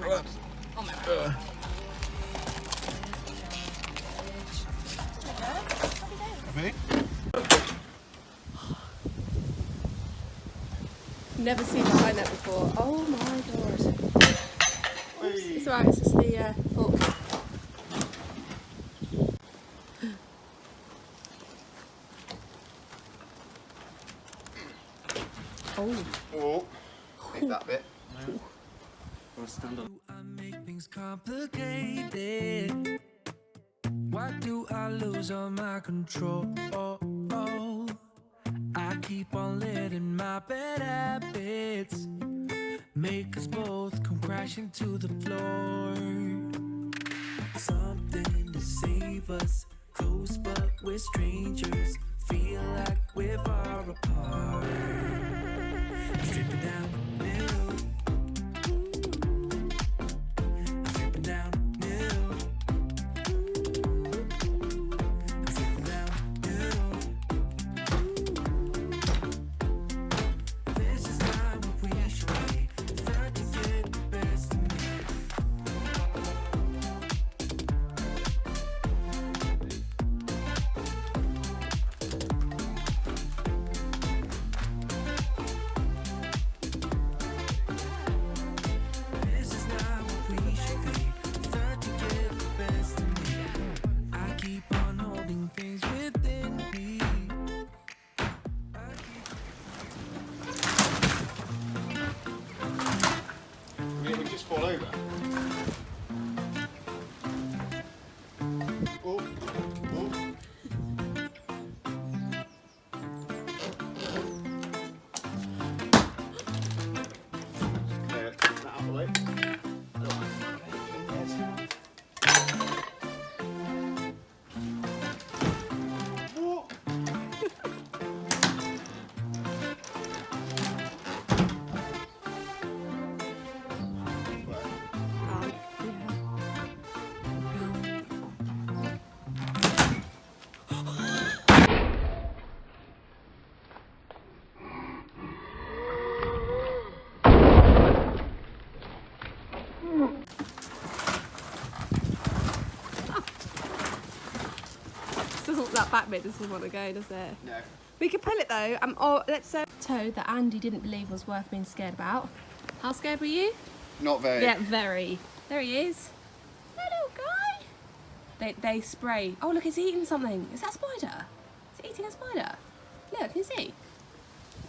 my god. Oh my god. Me? Never seen behind that before. Oh my god. Oops, it's alright, it's just the fork. Oh. Oh, hate that bit. Or stand up. I make things complicated. Why do I lose all my control? I keep on letting my bad habits make us both come crashing to the floor. Something to save us, close but we're strangers. Feel like we're far apart. Stripping down the middle. I'm stripping down the middle. I'm stripping down the middle. This is not what we should be. Try to get the best of me. This is not what we should be. Try to get the best of me. I keep on holding things within me. We just fall over. Oh, oh. Clear that out of the way. I don't want to. What? That back bit doesn't want to go, does it? No. We could pull it though. Or let's say toe that Andy didn't believe was worth being scared about. How scared were you? Not very. Yeah, very. There he is. Hello, guy. They spray. Oh, look, it's eating something. Is that a spider? It's eating a spider. Look, can you see?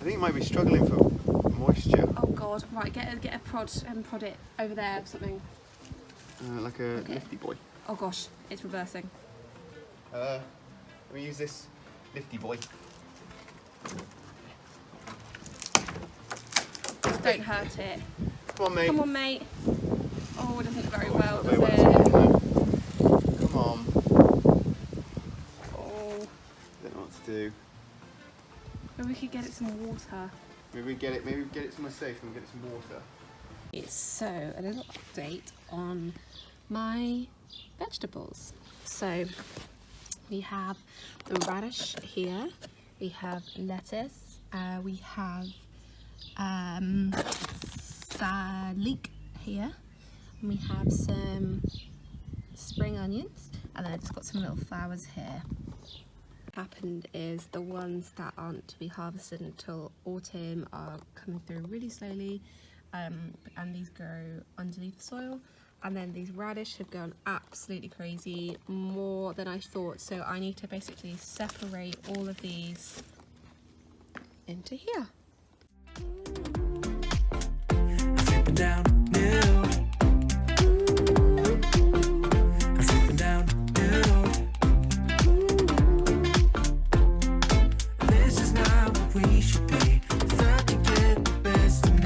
I think it might be struggling for moisture. Oh God! Right, get a prod and prod it over there or something. Like a lifty boy. Oh gosh, it's reversing. Let me use this lifty boy. Just don't hurt it. Come on, mate. Come on, mate. Oh, it doesn't look very well, does Wait, it? come on. Oh. Don't know what to do. Maybe we could get it some water. Maybe we get it somewhere safe and get it some water. So, a little update on my vegetables. So, we have the radish here, we have lettuce, we have leek here, and we have some spring onions, and then I've just got some little flowers here. What happened is the ones that aren't to be harvested until autumn are coming through really slowly, and these grow underneath the soil. And then these radish have gone absolutely crazy, more than I thought. So I need to basically separate all of these into here. Slipping down new. I'm slipping down new. This is not what we should be. Try to get the best of me.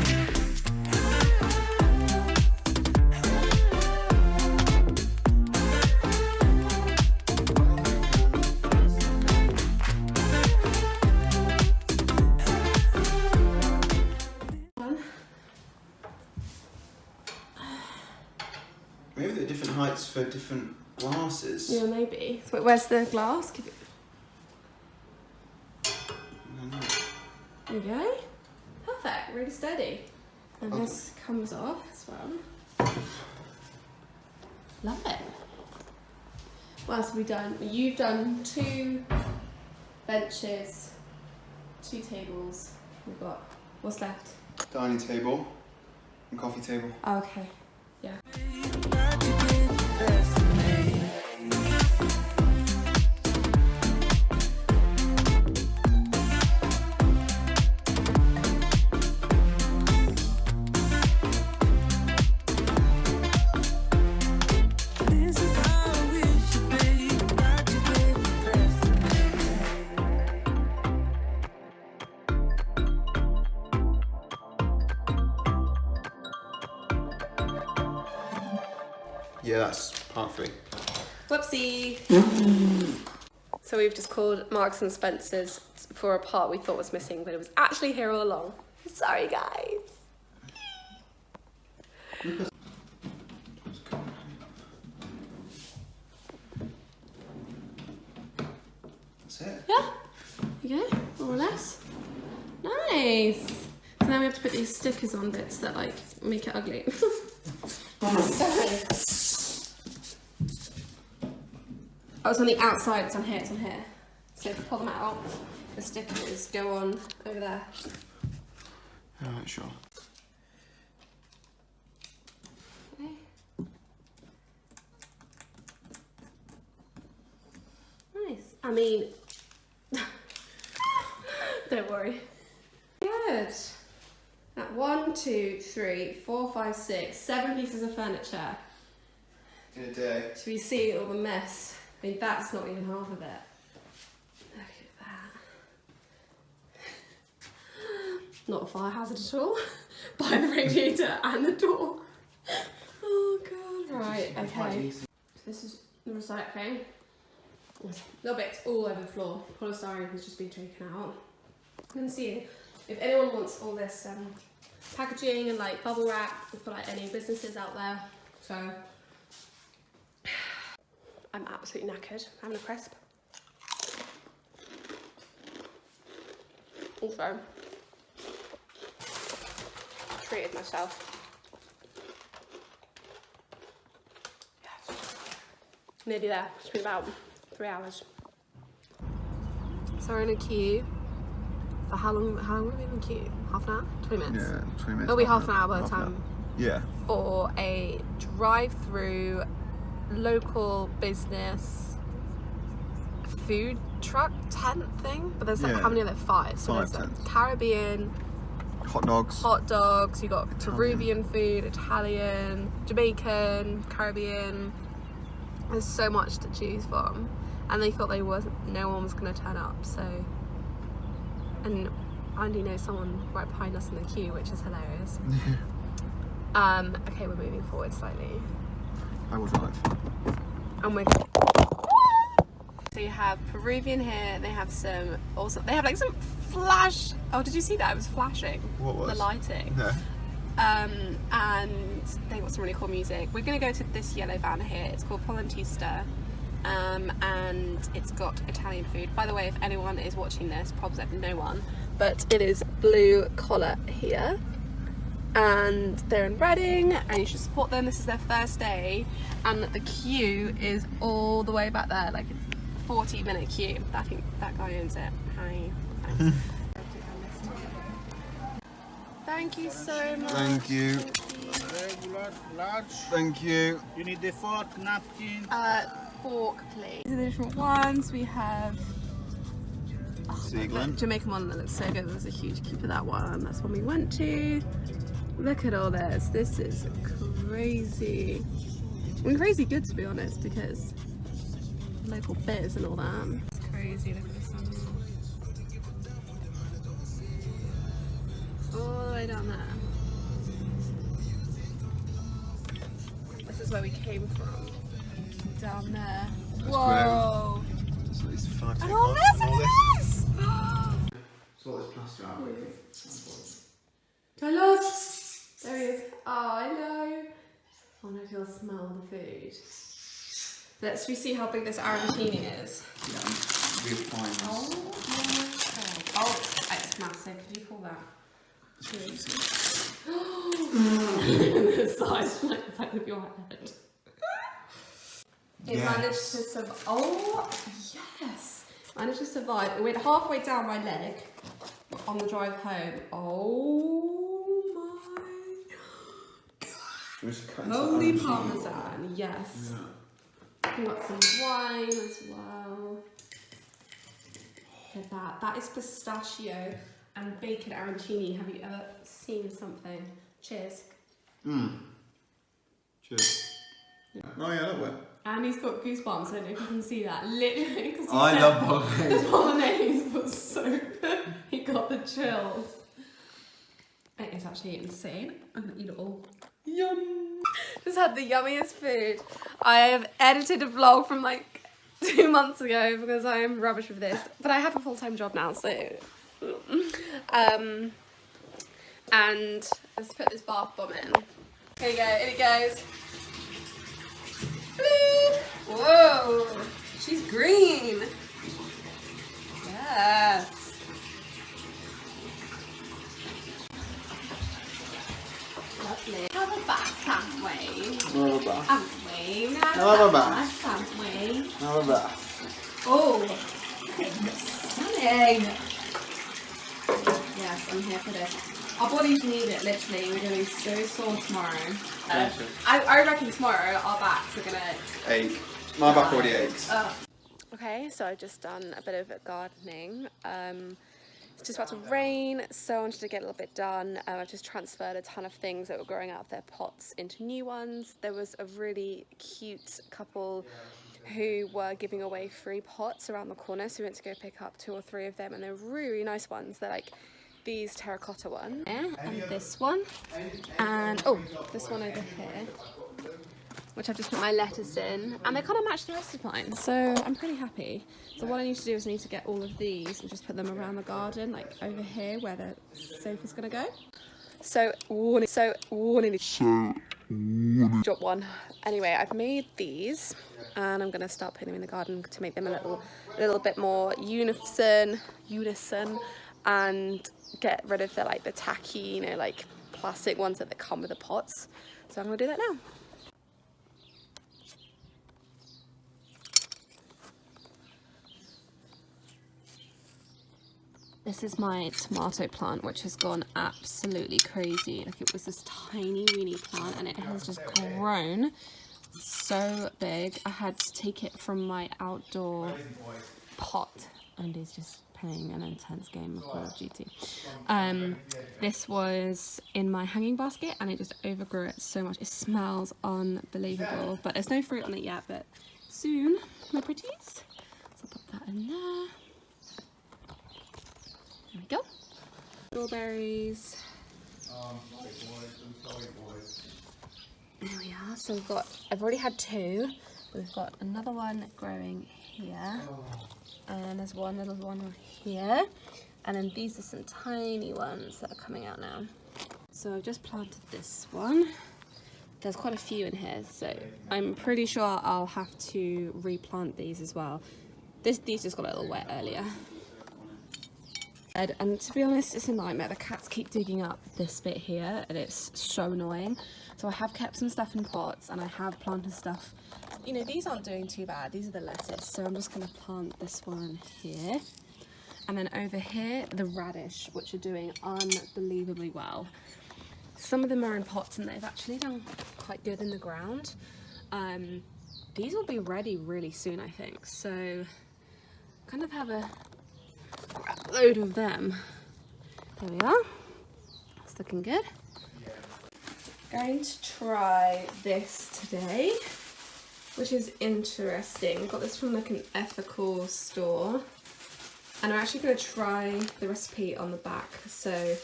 Maybe they're different heights for different glasses. Yeah, maybe. Wait, where's the glass? Keep it. There you go. Perfect. Really steady. And this comes off as well. Love it. What else have we done? You've done 2 benches, 2 tables. We've got, what's left? Dining table and coffee table. Oh, okay, yeah. Yeah, that's part 3. Whoopsie. So we've just called Marks and Spencer's for a part we thought was missing, but it was actually here all along. Sorry, guys. That's it. Yeah, you go, more or less. Nice. So now we have to put these stickers on bits that like make it ugly. Sorry. Oh, it's on the outside, it's on here, it's on here. So if you pull them out, the stickers go on over there. Alright, sure. Okay. Nice. I mean, don't worry. Good. That 1, 2, 3, 4, 5, 6, 7 pieces of furniture. In a day. Should we see all the mess? I mean, that's not even half of it. Look at that. Not a fire hazard at all. By the radiator and the door. Oh god. Right, okay. So this is the recycling. Little bits all over the floor. Polystyrene has just been taken out. I'm gonna see if anyone wants all this packaging and like bubble wrap for like any businesses out there. So I'm absolutely knackered. I'm having a crisp. Also, treated myself. Yes. Nearly there. It's been about 3 hours. So we're in a queue. For how long were we in a queue? Half an hour? 20 minutes? Yeah, 20 minutes. It'll be half an hour by the time. Yeah. For a drive-through local business food truck tent thing. But there's like, how many are there? 5. So 5 there's tents. like Caribbean, Hot dogs. you got Peruvian food, Italian, Jamaican, Caribbean. There's so much to choose from. And they thought no one was going to turn up, so. And Andy knows someone right behind us in the queue, which is hilarious. Okay, we're moving forward slightly. I will drive. And we're so you have Peruvian here. They have some they have like some flash. Oh, did you see that? It was flashing. What was? The lighting. No. And they got some really cool music. We're gonna go to this yellow van here. It's called Polentista. And it's got Italian food. By the way, if anyone is watching this, probably no one, but it is Blue Collar here, and they're in Reading, and you should support them. This is their first day, and the queue is all the way back there, like it's a 40-minute queue. I think that guy owns it. Hi. Thanks. Thank you so much. Thank you. Regular, large. Thank you. You need the fork, napkin. Fork, please. These are the different ones. We have Seaglen. Jamaican one that looks so good. There's a huge queue for that one. That's one we went to. Look at all this. This is crazy. I mean, crazy good to be honest, because local biz and all that. It's crazy. Look at this one. All the way down there. This is where we came from. Down there. That's Whoa! Just at least 5 And all this, and all this! Sort this plaster out quickly. Carlos! There he is. Oh, hello. I wonder if he'll smell the food. Let's see how big this arancini is. Yeah, really fine. Oh my god. Oh, it's massive. Could you pull that? the size like the back of your head. It managed to survive. Oh, yes! Managed to survive. It went halfway down my leg on the drive home. Oh my god. Holy parmesan, yes. Yeah. We got some wine as well. Look at that. That is pistachio and bacon arancini. Have you ever seen something? Cheers. Cheers. Yeah. Oh yeah, that went. And he's got goosebumps. I don't know if you can see that. Literally, because I love bolognese. the bolognese was so good. He got the chills. It is actually insane. I'm gonna eat it all. Yum. Just had the yummiest food. I have edited a vlog from like 2 months ago because I am rubbish with this. But I have a full-time job now, so and let's put this bath bomb in. Here you go, in it goes. Whoa, she's green. Yes. Lovely. Have a bath, can't we? Have a bath. Can't we? Have a bath. Can't we? Have a bath. Oh, stunning. Yes, I'm here for this. Our bodies need it, literally. We're going to be so sore tomorrow. I reckon tomorrow our backs are going to Ache. My back already aches. Okay, so I've just done a bit of gardening. It's just about to rain, so I wanted to get a little bit done. I've just transferred a ton of things that were growing out of their pots into new ones. There was a really cute couple who were giving away free pots around the corner, so we went to go pick up 2 or 3 of them, and they're really nice ones. They're like these terracotta ones, and this one, and oh, this one over here, which I've just put my lettuce in, and they kind of match the rest of mine, so I'm pretty happy. So what I need to do is I need to get all of these and just put them around the garden, like over here where the sofa's gonna go. So warning. Drop one. Anyway, I've made these, and I'm gonna start putting them in the garden to make them a little bit more unison, and get rid of the tacky, you know, like plastic ones that come with the pots. So I'm gonna do that now. This is my tomato plant, which has gone absolutely crazy. Like, it was this tiny weeny plant and it has just grown so big. I had to take it from my outdoor pot, and he's just playing an intense game of Call of Duty. This was in my hanging basket and it just overgrew it so much. It smells unbelievable, but there's no fruit on it yet, but soon, my pretties. So I'll put that in there. There we go. Strawberries. There we are. So I've already had 2. We've got another one growing here. And there's one little one here. And then these are some tiny ones that are coming out now. So I've just planted this one. There's quite a few in here, so I'm pretty sure I'll have to replant these as well. These just got a little wet earlier. And to be honest, it's a nightmare. The cats keep digging up this bit here and it's so annoying. So I have kept some stuff in pots and I have planted stuff. You know, these aren't doing too bad. These are the lettuce. So I'm just going to plant this one here. And then over here, the radish, which are doing unbelievably well. Some of them are in pots and they've actually done quite good in the ground. These will be ready really soon, I think. So kind of have a load of them. There we are. It's looking good. Going to try this today, which is interesting. I got this from like an ethical store, and I'm actually going to try the recipe on the back. So I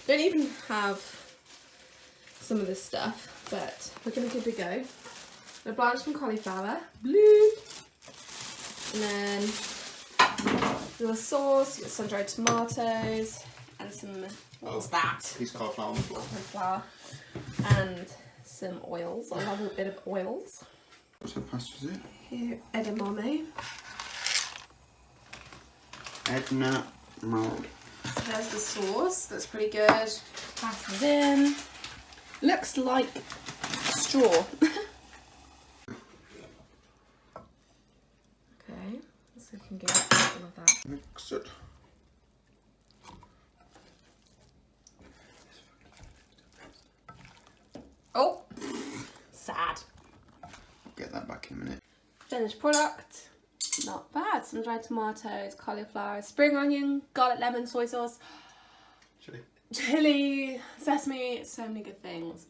don't even have some of this stuff, but we're going to give it a go. I'm going to blanch some cauliflower, blue, and then a little sauce, you got sun-dried tomatoes, and some, what's that? Piece of cauliflower on the floor. Cauliflower, and some oils. I love a bit of oils. What's that pasta, is it? Here, edamame. Edna mold. So there's the sauce, that's pretty good. Pass it in. Looks like straw. Okay, so we can get all of that. Mix it. Oh, sad. Get that back in a minute. Finished product. Not bad. Some dried tomatoes, cauliflower, spring onion, garlic, lemon, soy sauce, Chili. chili, sesame, so many good things.